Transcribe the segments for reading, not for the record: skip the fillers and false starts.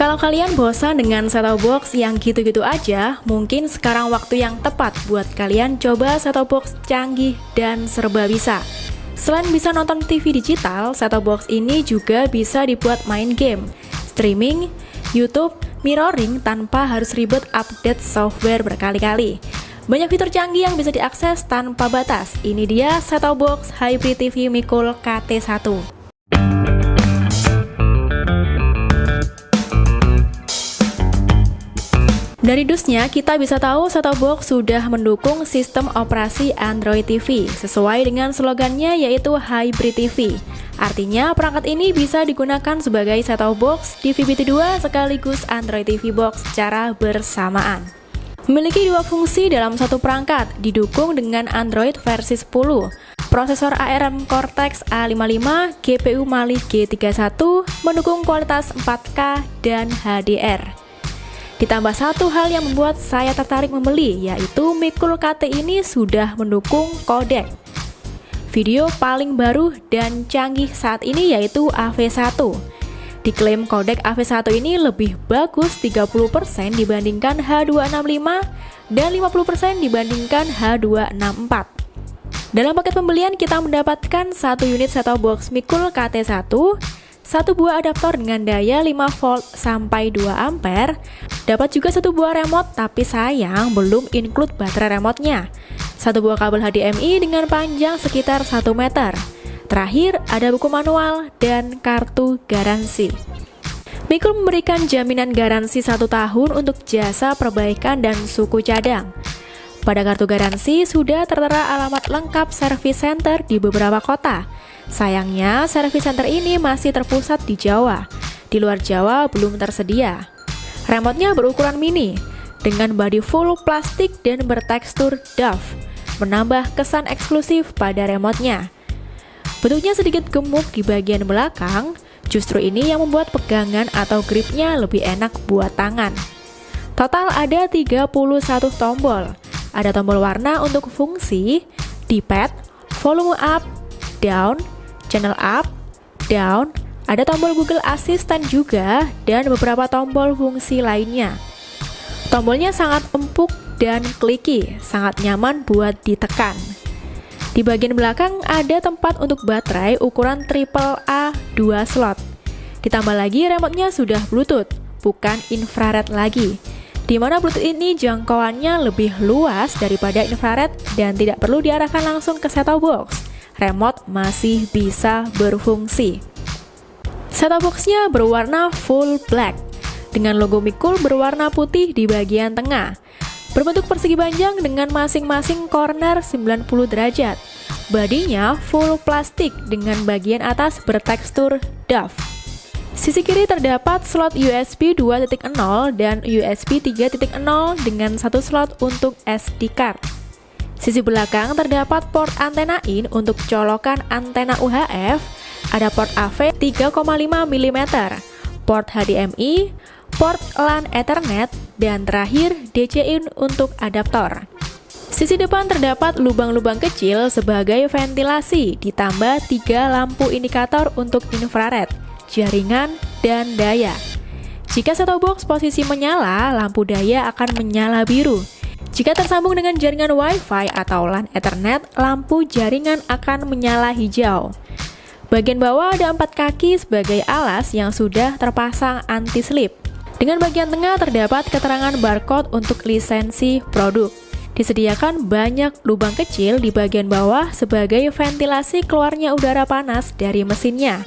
Kalau kalian bosan dengan set-top box yang gitu-gitu aja, mungkin sekarang waktu yang tepat buat kalian coba set-top box canggih dan serba bisa. Selain bisa nonton TV digital, set-top box ini juga bisa dibuat main game, streaming, YouTube, mirroring tanpa harus ribet update software berkali-kali. Banyak fitur canggih yang bisa diakses tanpa batas. Ini dia set-top box Hybrid TV Mikul KT1. Dari dusnya, kita bisa tahu set-top box sudah mendukung sistem operasi Android TV, sesuai dengan slogannya yaitu Hybrid TV. Artinya, perangkat ini bisa digunakan sebagai set-top box, DVB-T2 sekaligus Android TV box secara bersamaan. Memiliki dua fungsi dalam satu perangkat, didukung dengan Android versi 10, prosesor ARM Cortex A55, GPU Mali G31, mendukung kualitas 4K dan HDR. Ditambah satu hal yang membuat saya tertarik membeli, yaitu Mikul KT ini sudah mendukung kodek video paling baru dan canggih saat ini, yaitu AV1. Diklaim kodek AV1 ini lebih bagus 30% dibandingkan H265 dan 50% dibandingkan H264. Dalam paket pembelian kita mendapatkan satu unit set-top box Mikul KT1, satu buah adaptor dengan daya 5 volt sampai 2 ampere, dapat juga satu buah remote tapi sayang belum include baterai remote-nya, satu buah kabel HDMI dengan panjang sekitar 1 meter. Terakhir, ada buku manual dan kartu garansi. Mikul memberikan jaminan garansi 1 tahun untuk jasa perbaikan dan suku cadang. Pada kartu garansi sudah tertera alamat lengkap service center di beberapa kota. Sayangnya, service center ini masih terpusat di Jawa. Di luar Jawa belum tersedia. Remote-nya berukuran mini, dengan bodi full plastik dan bertekstur doff, menambah kesan eksklusif pada remote-nya. Bentuknya sedikit gemuk di bagian belakang, justru ini yang membuat pegangan atau gripnya lebih enak buat tangan. Total ada 31 tombol. Ada tombol warna untuk fungsi, D-pad, volume up, down, channel up, down, ada tombol Google Assistant juga, dan beberapa tombol fungsi lainnya. Tombolnya sangat empuk dan kliki, sangat nyaman buat ditekan. Di bagian belakang ada tempat untuk baterai ukuran AAA 2 slot. Ditambah lagi remote-nya sudah Bluetooth, bukan infrared lagi. Di mana Bluetooth ini jangkauannya lebih luas daripada infrared dan tidak perlu diarahkan langsung ke set-top box. Remote masih bisa berfungsi. Set-top box-nya berwarna full black, dengan logo Mikul berwarna putih di bagian tengah. Berbentuk persegi panjang dengan masing-masing corner 90 derajat. Bodinya full plastik dengan bagian atas bertekstur doff. Sisi kiri terdapat slot USB 2.0 dan USB 3.0 dengan satu slot untuk SD card. Sisi belakang terdapat port antena in untuk colokan antena UHF, ada port AV 3,5 mm, port HDMI, port LAN Ethernet, dan terakhir DC-in untuk adaptor. Sisi depan terdapat lubang-lubang kecil sebagai ventilasi, ditambah 3 lampu indikator untuk infrared, jaringan, dan daya. Jika set-top box posisi menyala, lampu daya akan menyala biru. Jika tersambung dengan jaringan Wi-Fi atau LAN Ethernet, lampu jaringan akan menyala hijau. Bagian bawah ada 4 kaki sebagai alas yang sudah terpasang anti-slip. Dengan bagian tengah terdapat keterangan barcode untuk lisensi produk. Disediakan banyak lubang kecil di bagian bawah sebagai ventilasi keluarnya udara panas dari mesinnya.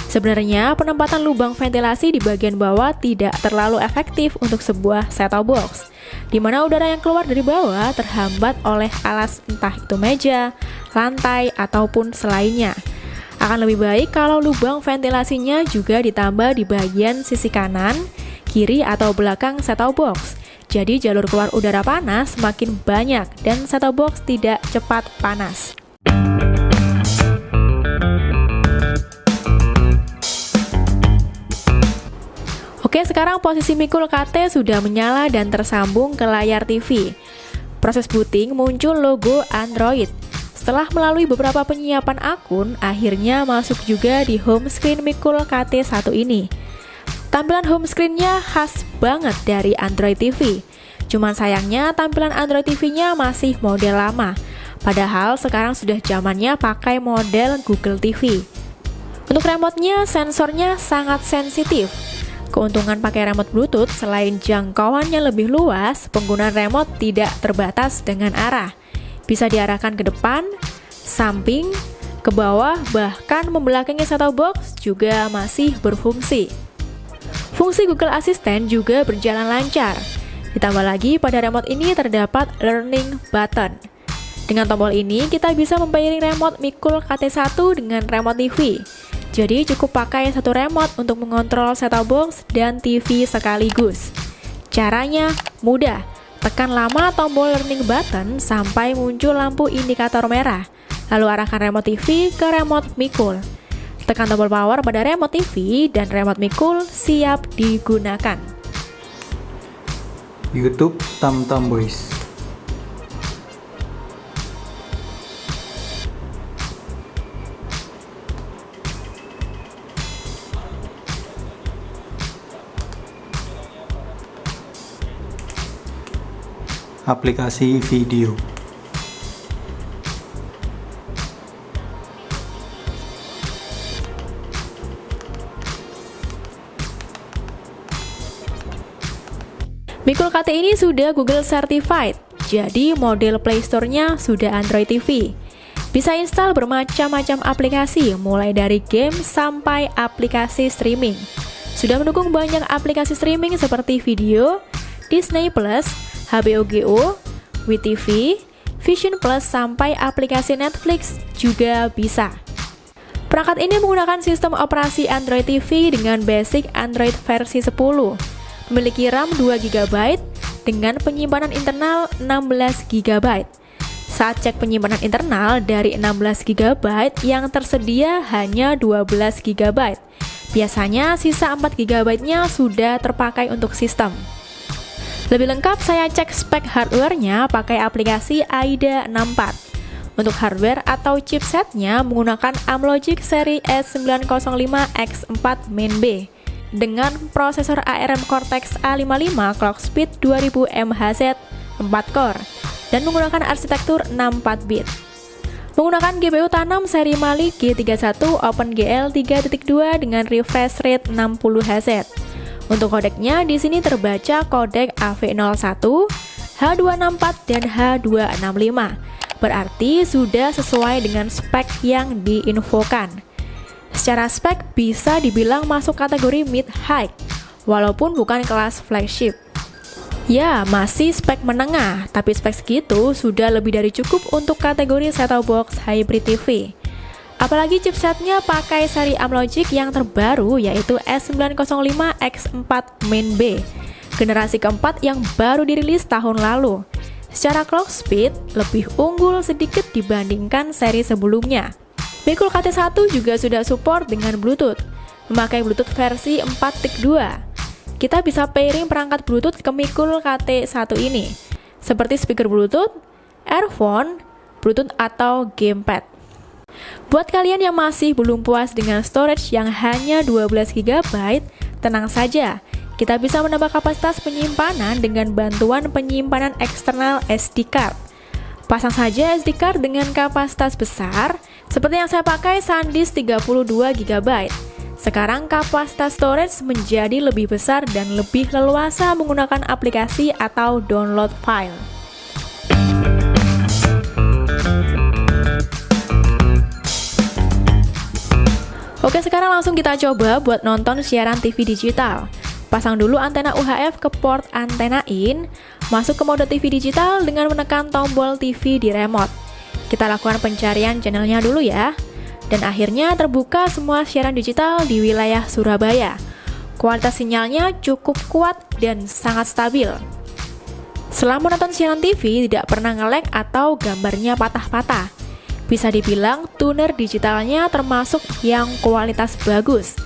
Sebenarnya, penempatan lubang ventilasi di bagian bawah tidak terlalu efektif untuk sebuah set-top box, di mana udara yang keluar dari bawah terhambat oleh alas entah itu meja, lantai, ataupun selainnya. Akan lebih baik kalau lubang ventilasinya juga ditambah di bagian sisi kanan, kiri, atau belakang set-top box. Jadi jalur keluar udara panas semakin banyak dan set-top box tidak cepat panas. Oke, sekarang posisi Mikul KT sudah menyala dan tersambung ke layar TV. Proses booting muncul logo Android. Setelah melalui beberapa penyiapan akun, akhirnya masuk juga di home screen Mikul KT1 ini. Tampilan home screen-nya khas banget dari Android TV. Cuman sayangnya tampilan Android TV-nya masih model lama. Padahal sekarang sudah zamannya pakai model Google TV. Untuk remote-nya, sensornya sangat sensitif. Keuntungan pakai remote Bluetooth selain jangkauannya lebih luas, penggunaan remote tidak terbatas dengan arah. Bisa diarahkan ke depan, samping, ke bawah, bahkan membelakangi set-top box juga masih berfungsi. Fungsi Google Assistant juga berjalan lancar. Ditambah lagi pada remote ini terdapat learning button. Dengan tombol ini kita bisa mempairing remote Mikul KT1 dengan remote TV. Jadi cukup pakai satu remote untuk mengontrol set-top box dan TV sekaligus. Caranya mudah. Tekan lama tombol learning button sampai muncul lampu indikator merah. Lalu arahkan remote TV ke remote Mikul. Tekan tombol power pada remote TV dan remote Mikul siap digunakan. YouTube TamTam Boys. Aplikasi video. Mikul KT ini sudah Google Certified, jadi model Play Store-nya sudah Android TV. Bisa install bermacam-macam aplikasi, mulai dari game sampai aplikasi streaming. Sudah mendukung banyak aplikasi streaming seperti video, Disney+, HBO Go, WeTV, Vision Plus, sampai aplikasi Netflix juga bisa. Perangkat ini menggunakan sistem operasi Android TV dengan basic Android versi 10. Memiliki RAM 2GB dengan penyimpanan internal 16GB. Saat cek penyimpanan internal dari 16GB yang tersedia hanya 12GB. Biasanya sisa 4GB-nya sudah terpakai untuk sistem. Lebih lengkap saya cek spek hardware-nya pakai aplikasi AIDA 64. Untuk hardware atau chipsetnya menggunakan Amlogic seri S905X4 Main B dengan prosesor ARM Cortex A55 clock speed 2000 MHz 4 core dan menggunakan arsitektur 64-bit. Menggunakan GPU tanam seri Mali G31 OpenGL 3.2 dengan refresh rate 60 Hz. Untuk kodeknya di sini terbaca kodek AV01, H264 dan H265. Berarti sudah sesuai dengan spek yang diinfokan. Secara spek bisa dibilang masuk kategori mid-high, walaupun bukan kelas flagship. Ya, masih spek menengah, tapi spek segitu sudah lebih dari cukup untuk kategori set-top box hybrid TV. Apalagi chipsetnya pakai seri Amlogic yang terbaru yaitu S905X4 Main B, generasi keempat yang baru dirilis tahun lalu. Secara clock speed lebih unggul sedikit dibandingkan seri sebelumnya. Mikul KT1 juga sudah support dengan Bluetooth, memakai Bluetooth versi 4.2. Kita bisa pairing perangkat Bluetooth ke Mikul KT1 ini, seperti speaker Bluetooth, earphone, Bluetooth atau gamepad. Buat kalian yang masih belum puas dengan storage yang hanya 12GB, tenang saja, kita bisa menambah kapasitas penyimpanan dengan bantuan penyimpanan eksternal SD card. Pasang saja SD card dengan kapasitas besar, seperti yang saya pakai SanDisk 32GB. Sekarang kapasitas storage menjadi lebih besar dan lebih leluasa menggunakan aplikasi atau download file. Oke, sekarang langsung kita coba buat nonton siaran TV digital. Pasang dulu antena UHF ke port antena in, masuk ke mode TV digital dengan menekan tombol TV di remote. Kita lakukan pencarian channelnya dulu ya. Dan akhirnya terbuka semua siaran digital di wilayah Surabaya. Kualitas sinyalnya cukup kuat dan sangat stabil. Selama menonton siaran TV tidak pernah nge-lag atau gambarnya patah-patah. Bisa dibilang tuner digitalnya termasuk yang kualitas bagus.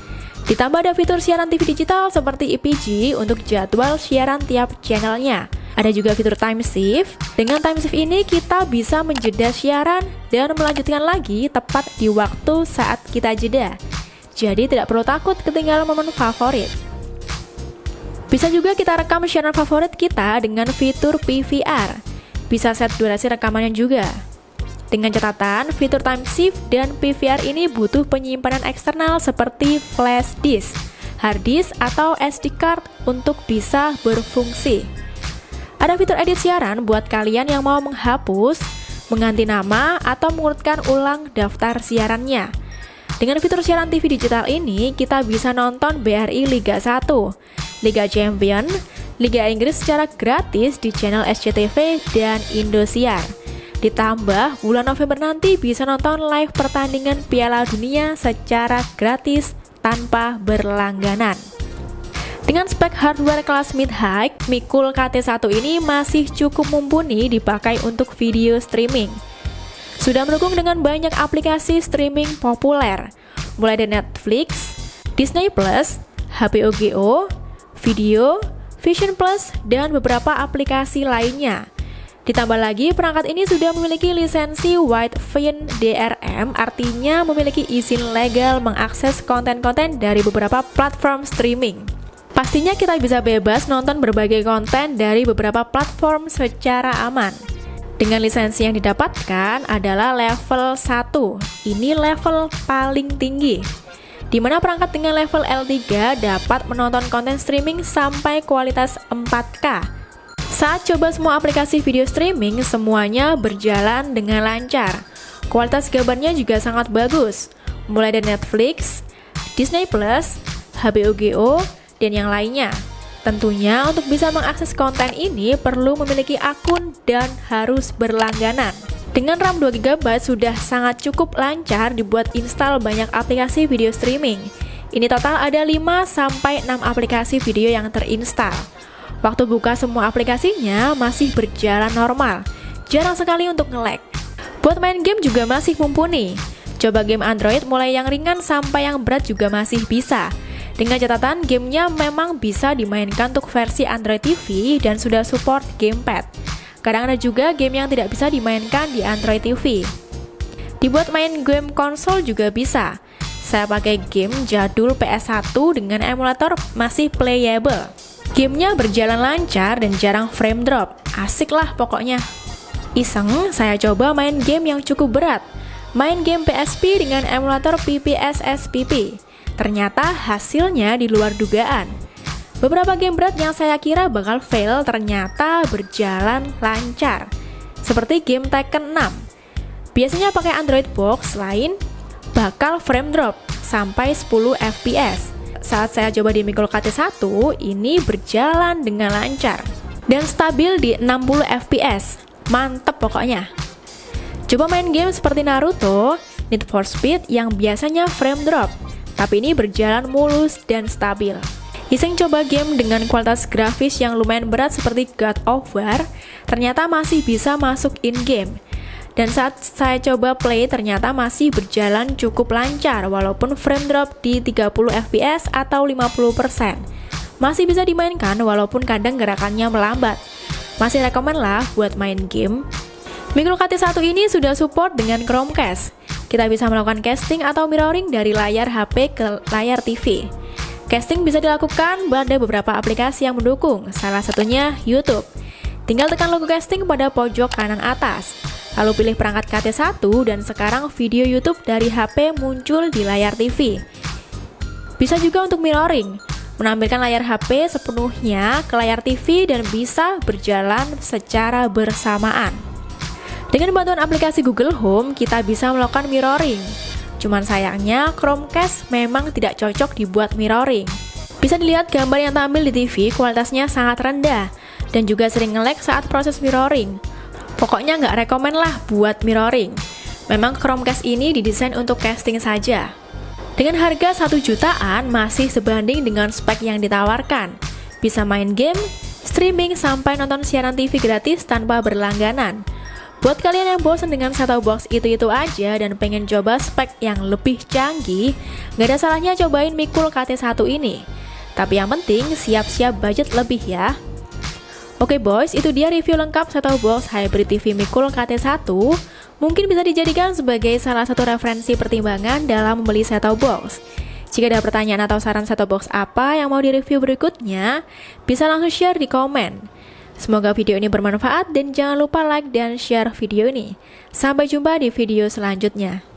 Ditambah ada fitur siaran TV digital seperti EPG untuk jadwal siaran tiap channelnya. Ada juga fitur time shift. Dengan time shift ini kita bisa menjeda siaran dan melanjutkan lagi tepat di waktu saat kita jeda. Jadi tidak perlu takut ketinggalan momen favorit. Bisa juga kita rekam channel favorit kita dengan fitur PVR. Bisa set durasi rekamannya juga. Dengan catatan, fitur time shift dan PVR ini butuh penyimpanan eksternal seperti flash disk, hard disk, atau SD card untuk bisa berfungsi. Ada fitur edit siaran buat kalian yang mau menghapus, mengganti nama, atau mengurutkan ulang daftar siarannya. Dengan fitur siaran TV digital ini, kita bisa nonton BRI Liga 1, Liga Champion, Liga Inggris secara gratis di channel SCTV dan Indosiar. Ditambah, bulan November nanti bisa nonton live pertandingan Piala Dunia secara gratis tanpa berlangganan. Dengan spek hardware kelas mid-high, Mikul KT1 ini masih cukup mumpuni dipakai untuk video streaming. Sudah mendukung dengan banyak aplikasi streaming populer, mulai dari Netflix, Disney+, HBOGO, Video, Vision Plus, dan beberapa aplikasi lainnya. Ditambah lagi, perangkat ini sudah memiliki lisensi Wideview DRM, artinya memiliki izin legal mengakses konten-konten dari beberapa platform streaming. Pastinya kita bisa bebas nonton berbagai konten dari beberapa platform secara aman. Dengan lisensi yang didapatkan adalah level 1, ini level paling tinggi, di mana perangkat dengan level L3 dapat menonton konten streaming sampai kualitas 4K. Saat coba semua aplikasi video streaming, semuanya berjalan dengan lancar. Kualitas gambarnya juga sangat bagus, mulai dari Netflix, Disney+, HBOGO, dan yang lainnya. Tentunya untuk bisa mengakses konten ini perlu memiliki akun dan harus berlangganan. Dengan RAM 2GB sudah sangat cukup lancar dibuat install banyak aplikasi video streaming. Ini total ada 5-6 aplikasi video yang terinstal. Waktu buka semua aplikasinya masih berjalan normal, jarang sekali untuk nge-lag. Buat main game juga masih mumpuni. Coba game Android mulai yang ringan sampai yang berat juga masih bisa. Dengan catatan, gamenya memang bisa dimainkan untuk versi Android TV dan sudah support gamepad. Kadang ada juga game yang tidak bisa dimainkan di Android TV. Dibuat main game konsol juga bisa. Saya pakai game jadul PS1 dengan emulator masih playable. Gamenya berjalan lancar dan jarang frame drop. Asik lah pokoknya. Iseng, saya coba main game yang cukup berat. Main game PSP dengan emulator PPSSPP. Ternyata hasilnya di luar dugaan. Beberapa game berat yang saya kira bakal fail ternyata berjalan lancar. Seperti game Tekken 6. Biasanya pakai Android box lain bakal frame drop sampai 10 fps. Saat saya coba di Mikul KT1, ini berjalan dengan lancar dan stabil di 60 fps. Mantep pokoknya. Coba main game seperti Naruto, Need for Speed yang biasanya frame drop, tapi ini berjalan mulus dan stabil. Iseng coba game dengan kualitas grafis yang lumayan berat seperti God of War, ternyata masih bisa masuk in-game. Dan saat saya coba play ternyata masih berjalan cukup lancar walaupun frame drop di 30 fps atau 50%. Masih bisa dimainkan walaupun kadang gerakannya melambat. Masih rekomen lah buat main game. Mikul KT1 ini sudah support dengan Chromecast. Kita bisa melakukan casting atau mirroring dari layar HP ke layar TV. Casting bisa dilakukan pada beberapa aplikasi yang mendukung, salah satunya YouTube. Tinggal tekan logo casting pada pojok kanan atas, lalu pilih perangkat KT1 dan sekarang video YouTube dari HP muncul di layar TV. Bisa juga untuk mirroring, menampilkan layar HP sepenuhnya ke layar TV dan bisa berjalan secara bersamaan. Dengan bantuan aplikasi Google Home, kita bisa melakukan mirroring. Cuman sayangnya, Chromecast memang tidak cocok dibuat mirroring. Bisa dilihat gambar yang tampil di TV kualitasnya sangat rendah dan juga sering nge-lag saat proses mirroring. Pokoknya nggak rekomen lah buat mirroring. Memang Chromecast ini didesain untuk casting saja. Dengan harga 1 jutaan masih sebanding dengan spek yang ditawarkan. Bisa main game, streaming, sampai nonton siaran TV gratis tanpa berlangganan. Buat kalian yang bosan dengan set-top box itu-itu aja dan pengen coba spek yang lebih canggih, gak ada salahnya cobain Mikul KT1 ini. Tapi yang penting siap-siap budget lebih ya. Oke boys, itu dia review lengkap set-top box Hybrid TV Mikul KT1. Mungkin bisa dijadikan sebagai salah satu referensi pertimbangan dalam membeli set-top box. Jika ada pertanyaan atau saran set-top box apa yang mau direview berikutnya, bisa langsung share di komen. Semoga video ini bermanfaat dan jangan lupa like dan share video ini. Sampai jumpa di video selanjutnya.